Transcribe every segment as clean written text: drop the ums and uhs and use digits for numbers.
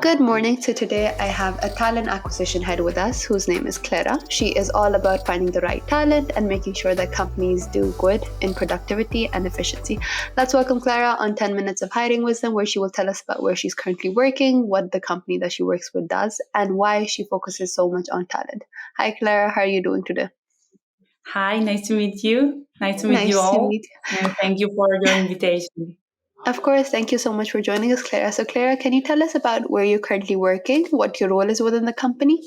Good morning. So today I have a talent acquisition head with us whose name is Clara. She is all about finding the right talent and making sure that companies do good in productivity and efficiency. Let's welcome Clara on 10 Minutes of Hiring Wisdom, where she will tell us about where she's currently working, what the company that she works with does, and why she focuses so much on talent. Hi, Clara. How are you doing today? Hi, nice to meet you. Nice to meet you Nice to all. meet you. And thank you for your invitation. Of course, thank you so much for joining us, Clara. So, Clara, can you tell us about where you're currently working, what your role is within the company?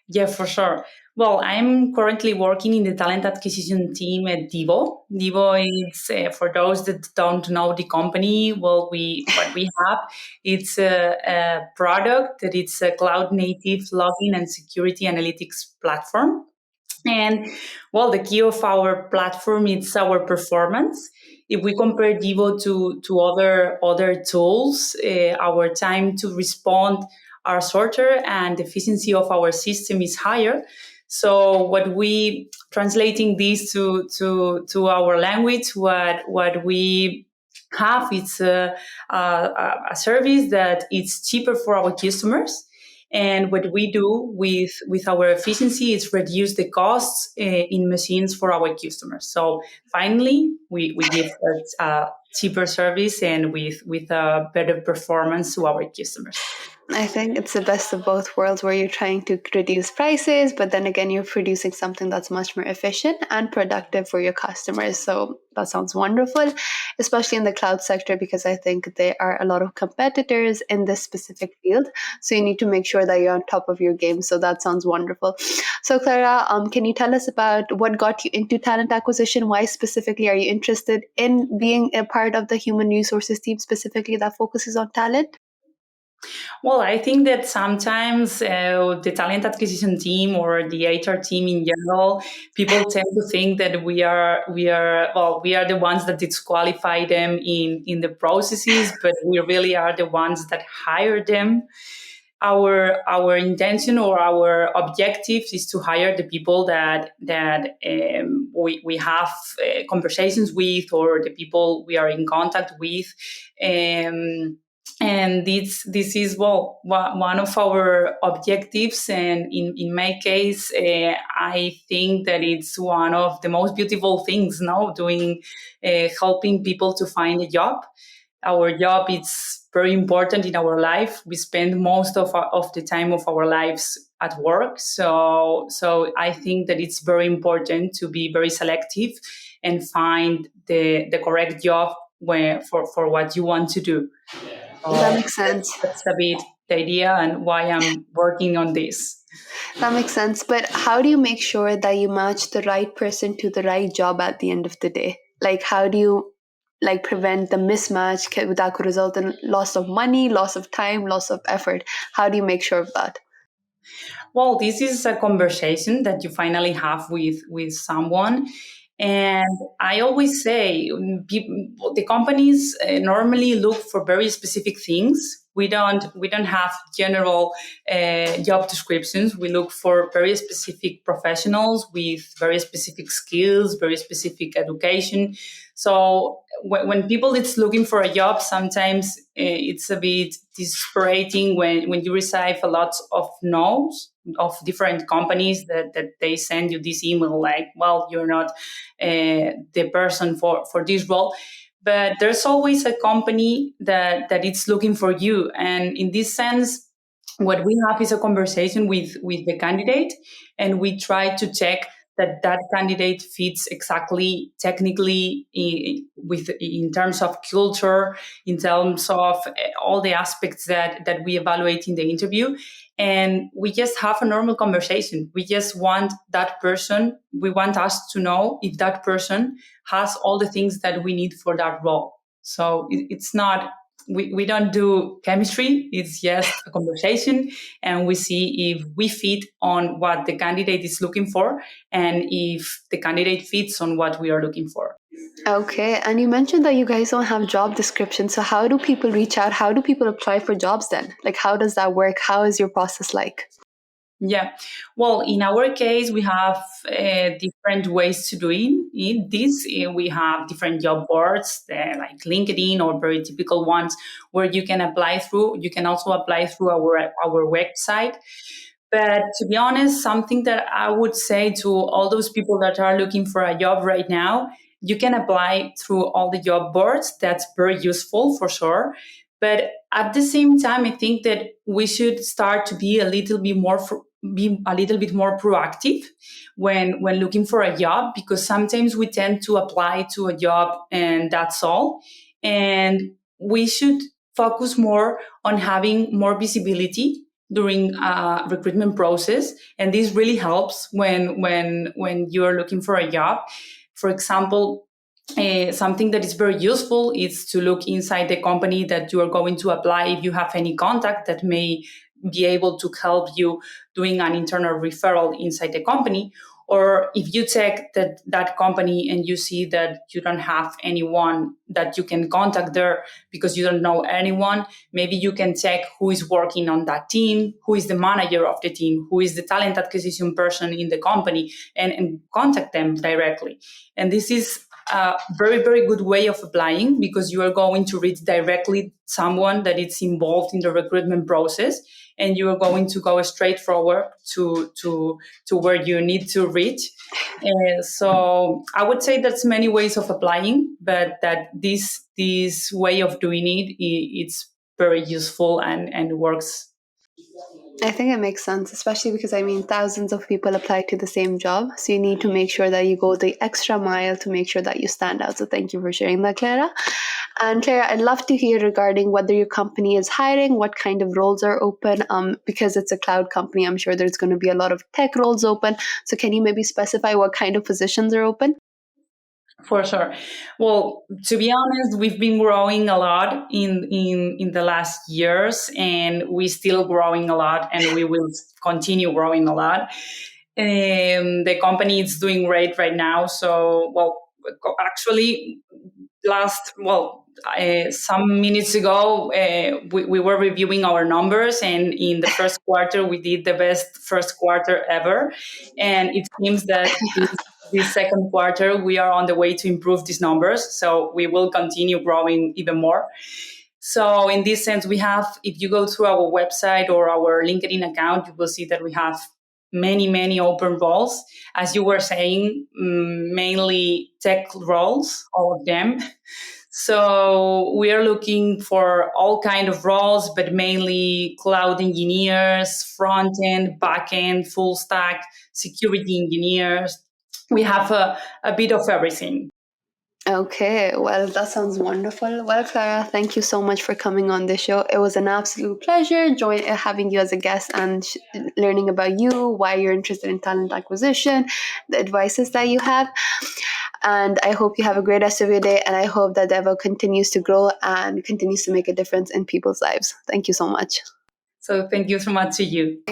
Yeah, for sure. Well, I'm currently working in the talent acquisition team at Devo. Devo is, for those that don't know the company, what we have, it's a product that it's a cloud native login and security analytics platform. And well, the key of our platform is our performance. If we compare Devo to other tools, our time to respond are shorter and the efficiency of our system is higher. So what we translating this to our language, what we have, it's a service that is cheaper for our customers. And what we do with our efficiency is reduce the costs in machines for our customers. So finally, we give a cheaper service and with a better performance to our customers. I think it's the best of both worlds where you're trying to reduce prices, but then again, you're producing something that's much more efficient and productive for your customers. So that sounds wonderful, especially in the cloud sector, because I think there are a lot of competitors in this specific field. So you need to make sure that you're on top of your game. So that sounds wonderful. So Clara, can you tell us about what got you into talent acquisition? Why specifically are you interested in being a part of the human resources team specifically that focuses on talent? Well, I think that sometimes the talent acquisition team or the HR team in general, people tend to think that we are the ones that disqualify them in the processes, but we really are the ones that hire them. Our intention or our objective is to hire the people that we have conversations with, or the people we are in contact with. And this is one of our objectives, and in my case I think that it's one of the most beautiful things now, doing helping people to find a job. Our job is very important in our life. We spend most of the time of our lives at work, so I think that it's very important to be very selective and find the correct job for what you want to do. That makes sense. That's a bit the idea and why I'm working on this. That makes sense. But how do you make sure that you match the right person to the right job at the end of the day? Like, how do you prevent the mismatch that could result in loss of money, loss of time, loss of effort? How do you make sure of that? Well, this is a conversation that you finally have with someone. And I always say the companies normally look for very specific things. We don't have general job descriptions. We look for very specific professionals with very specific skills, very specific education. So when people is looking for a job, sometimes it's a bit dispiriting when you receive a lot of no's of different companies that they send you this email like, well, you're not the person for this role. But there's always a company that it's looking for you. And in this sense, what we have is a conversation with the candidate, and we try to check that candidate fits exactly technically in terms of culture, in terms of all the aspects that we evaluate in the interview. And we just have a normal conversation. We just want that person, we want us to know if that person has all the things that we need for that role. So it's not, we don't do chemistry, it's just a conversation, and we see if we fit on what the candidate is looking for and if the candidate fits on what we are looking for. Okay, and you mentioned that you guys don't have job descriptions. So how do people reach out? How do people apply for jobs then? Like, how does that work? How is your process like? Yeah. Well, in our case, we have different ways to doing it. This we have different job boards, like LinkedIn or very typical ones, where you can apply through. You can also apply through our website. But to be honest, something that I would say to all those people that are looking for a job right now, you can apply through all the job boards. That's very useful for sure. But at the same time, I think that we should start to be a little bit more proactive when looking for a job, because sometimes we tend to apply to a job and that's all. And we should focus more on having more visibility during a recruitment process, and this really helps when you're looking for a job. For example, something that is very useful is to look inside the company that you are going to apply, if you have any contact that may be able to help you doing an internal referral inside the company. Or if you check that company and you see that you don't have anyone that you can contact there because you don't know anyone, maybe you can check who is working on that team, who is the manager of the team, who is the talent acquisition person in the company, and contact them directly. And this is a very, very good way of applying, because you are going to reach directly someone that is involved in the recruitment process, and you are going to go straight forward to where you need to reach. So I would say that's many ways of applying, but that this way of doing it's very useful and works. I think it makes sense, especially because I mean, thousands of people apply to the same job. So you need to make sure that you go the extra mile to make sure that you stand out. So thank you for sharing that, Clara. And Clara, I'd love to hear regarding whether your company is hiring, what kind of roles are open. Because it's a cloud company, I'm sure there's going to be a lot of tech roles open. So can you maybe specify what kind of positions are open? For sure. Well, to be honest, we've been growing a lot in the last years, and we're still growing a lot, and we will continue growing a lot. The company is doing great right now. So, well, actually, some minutes ago, we were reviewing our numbers, and in the first quarter, we did the best first quarter ever. And it seems that this second quarter, we are on the way to improve these numbers. So we will continue growing even more. So in this sense, we have, if you go through our website or our LinkedIn account, you will see that we have many, many open roles. As you were saying, mainly tech roles, all of them. So we are looking for all kind of roles, but mainly cloud engineers, front end, back end, full stack, security engineers. We have a bit of everything. Okay, well, that sounds wonderful. Well, Clara, thank you so much for coming on the show. It was an absolute pleasure having you as a guest and learning about you, why you're interested in talent acquisition, the advices that you have. And I hope you have a great rest of your day. And I hope that Devo continues to grow and continues to make a difference in people's lives. Thank you so much. So thank you so much to you.